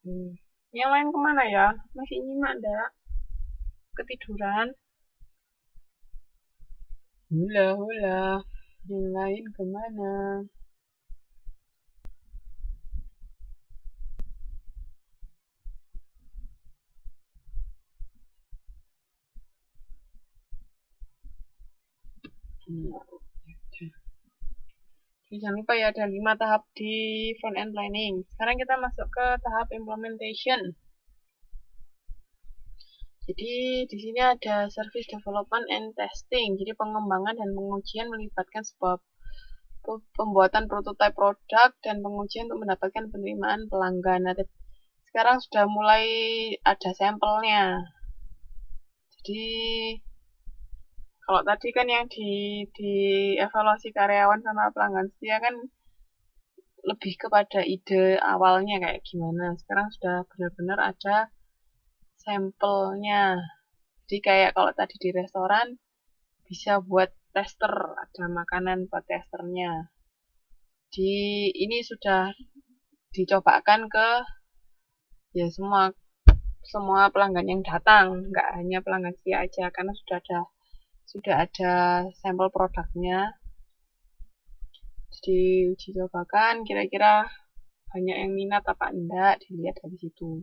Yang lain kemana ya? Masih nyimak ndak? Ketiduran? Hula hula. Yang lain kemana? Jangan lupa ya, ada 5 tahap di front end planning. Sekarang kita masuk ke tahap implementation. Jadi di sini ada service development and testing. Jadi pengembangan dan pengujian melibatkan sebuah pembuatan prototipe produk dan pengujian untuk mendapatkan penerimaan pelanggan. Nah, sekarang sudah mulai ada sampelnya. Jadi kalau tadi kan yang di evaluasi karyawan sama pelanggan setia kan lebih kepada ide awalnya kayak gimana. Sekarang sudah benar-benar ada sampelnya. Jadi kayak kalau tadi di restoran bisa buat tester, ada makanan buat testernya. Ini sudah dicobakan ke ya semua pelanggan yang datang, nggak hanya pelanggan setia aja karena sudah ada sampel produknya. Jadi uji cobakan kira-kira banyak yang minat apa enggak, dilihat dari situ.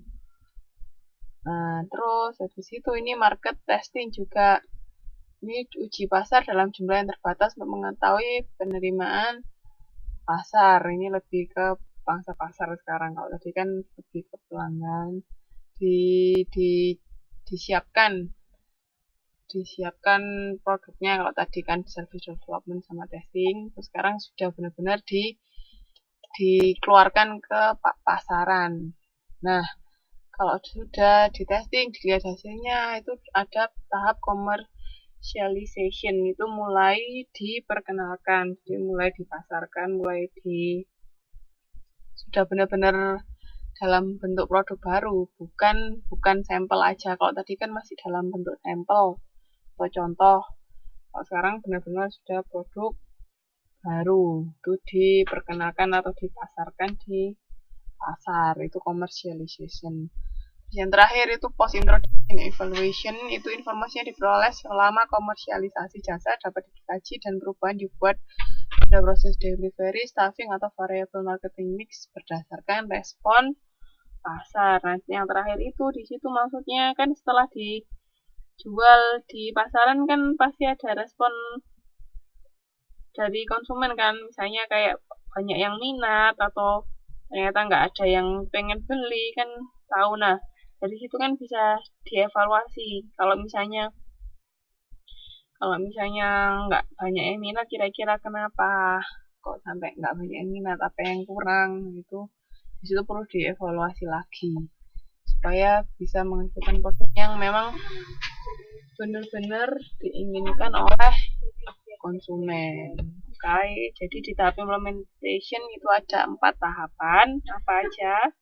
Nah, terus habis itu ini market testing juga. Ini uji pasar dalam jumlah yang terbatas untuk mengetahui penerimaan pasar. Ini lebih ke pangsa pasar sekarang. Kalau tadi kan lebih ke pelanggan. Di, di, disiapkan disiapkan produknya. Kalau tadi kan service development sama testing, terus sekarang sudah benar-benar dikeluarkan ke pasaran. Nah, kalau sudah di testing, dilihat hasilnya, itu ada tahap commercialization, itu mulai diperkenalkan, jadi mulai dipasarkan, sudah benar-benar dalam bentuk produk baru, bukan sampel aja. Kalau tadi kan masih dalam bentuk sampel atau contoh. Kalau sekarang benar-benar sudah produk baru, itu diperkenalkan atau dipasarkan di pasar, itu commercialization. Yang terakhir itu post introduction evaluation, itu informasinya diperoleh selama komersialisasi jasa dapat dikaji dan perubahan dibuat pada proses delivery, staffing, atau variable marketing mix berdasarkan respon pasar. Nah, yang terakhir itu di situ maksudnya kan setelah dijual di pasaran kan pasti ada respon dari konsumen kan, misalnya kayak banyak yang minat atau ternyata nggak ada yang pengen beli kan tahu. Nah, dari situ kan bisa dievaluasi. Kalau misalnya nggak banyak yang minat, kira-kira kenapa kok sampai nggak banyak yang minat, apa yang kurang gitu. Di situ perlu dievaluasi lagi supaya bisa menghasilkan produk yang memang benar-benar diinginkan oleh konsumen. Oke, jadi di tahap implementation itu ada 4 tahapan. Apa aja?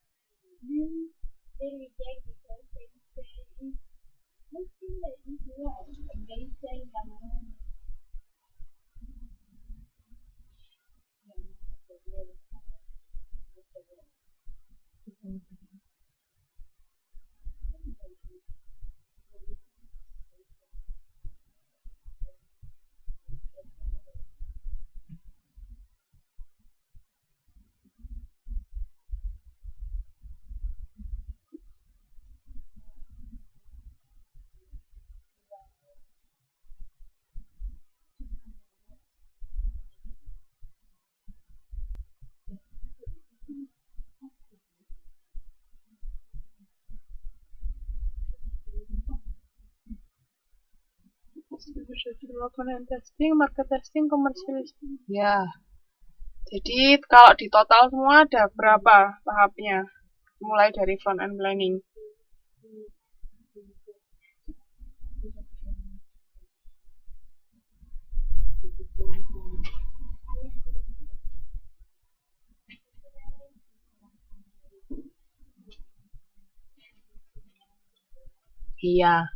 Development testing, market testing, commercialization. Ya, jadi kalau di total semua ada berapa tahapnya? Mulai dari front end planning. Iya,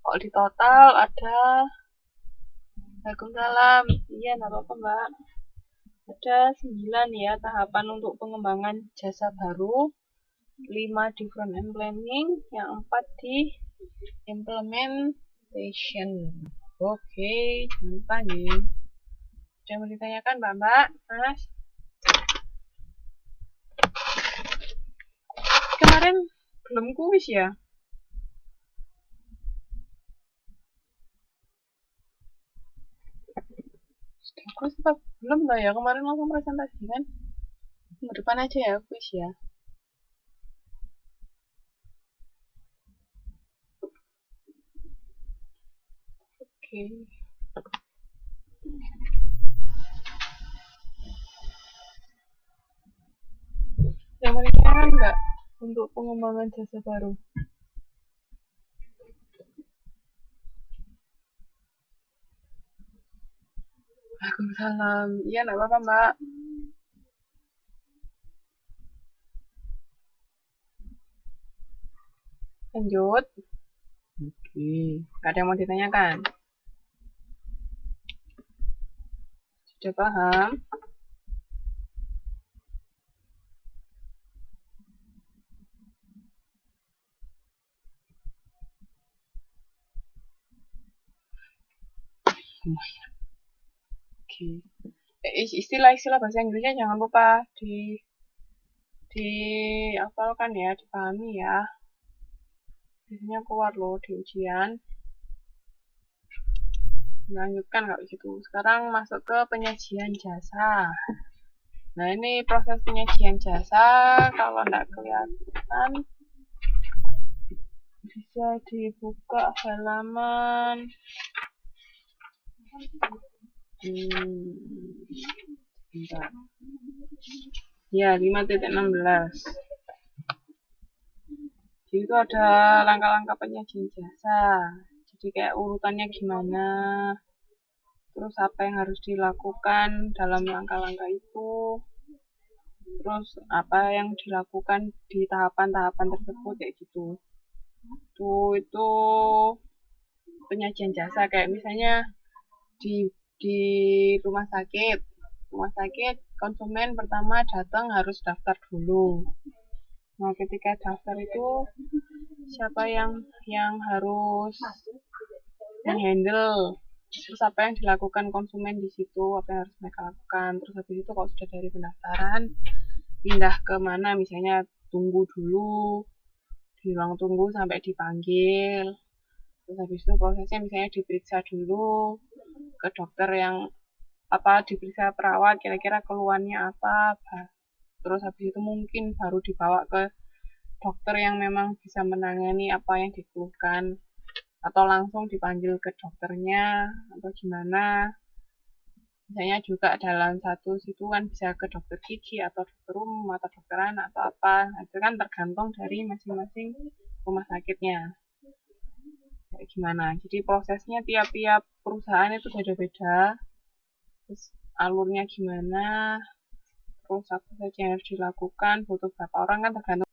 kalau di total ada, Waalaikumsalam. Iya, nggak apa-apa Mbak. Ada 9 ya tahapan untuk pengembangan jasa baru. 5 di front end planning, yang 4 di implementation. Oke, jangan lupa nih. Sudah mau ditanyakan Mbak, Mas? Kemarin belum kuis ya? Sudah kuis apa belum lah ya? Kemarin langsung presentasi kan? Minggu depan aja ya kuis ya. Oke. Yang mau ditanyakan nggak untuk pengembangan jasa baru? Waalaikumsalam. Iya, nggak apa-apa, Mbak. Lanjut. Oke. Nggak ada yang mau ditanyakan? Sudah paham? Oke. Istilah-istilah bahasa Inggrisnya jangan lupa dihafalkan ya, dipahami ya. Biasanya keluar loh di ujian. Lanjutkan kalau gitu. Sekarang masuk ke penyajian jasa. Nah, ini proses penyajian jasa. Kalau nggak kelihatan, bisa dibuka halaman bentar. Ya, 5.16. Jadi itu ada langkah-langkah penyajian jasa. Jadi kayak urutannya gimana, terus apa yang harus dilakukan dalam langkah-langkah itu, terus apa yang dilakukan di tahapan-tahapan tersebut kayak gitu. Itu penyajian jasa kayak misalnya di rumah sakit konsumen pertama datang harus daftar dulu. Nah, ketika daftar itu siapa yang harus menghandle, terus apa yang dilakukan konsumen di situ, apa yang harus mereka lakukan. Terus habis itu kalau sudah dari pendaftaran pindah ke mana, misalnya tunggu dulu di ruang tunggu sampai dipanggil. Terus habis itu prosesnya misalnya diperiksa dulu ke dokter yang diperiksa perawat kira-kira keluhannya apa. Terus habis itu mungkin baru dibawa ke dokter yang memang bisa menangani apa yang dikeluhkan, atau langsung dipanggil ke dokternya atau gimana. Misalnya juga dalam satu situ kan bisa ke dokter gigi atau dokter umum atau dokter anak atau apa. Nah, itu kan tergantung dari masing-masing rumah sakitnya kayak gimana. Jadi prosesnya tiap-tiap perusahaan itu beda-beda, terus alurnya gimana, terus apa saja yang harus dilakukan, butuh berapa orang kan tergantung